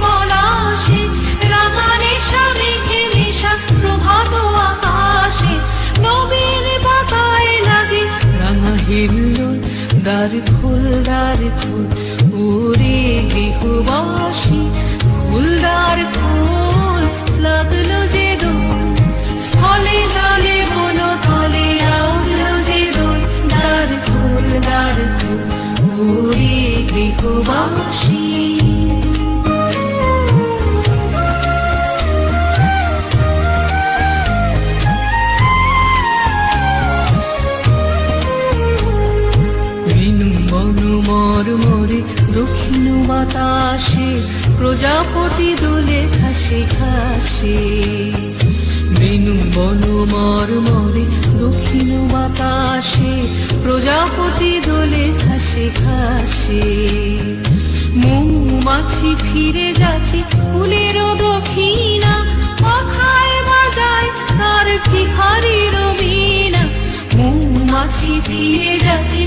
পলাশে, রাঙা নেশা মেঘে মেশা প্রভাত আকাশে, নবীন পাতায় লাগে রাঙা হিল্লোল। দ্বার খোল দ্বার খোল ওরে গৃহবাসী, খোল দ্বার খোল লাগলো যে দোল, স্থলে জলে বন তলে লাগলো যে দোল। দ্বার খোল ওরে গৃহবাসী। মরমরে দক্ষিণ বাতাসে, প্রজাপতি দোলে ঘাসে ঘাসে। বেনু বন মরমরে দক্ষিণ বাতাসে, প্রজাপতি দোলে ঘাসে ঘাসে। মৌমাছি ফিরে যাচ্ছে ফুলের দক্ষিণা, পাখায় বাজায় তার ভিখারির বীণা। মৌমাছি ফিরে যাচ্ছে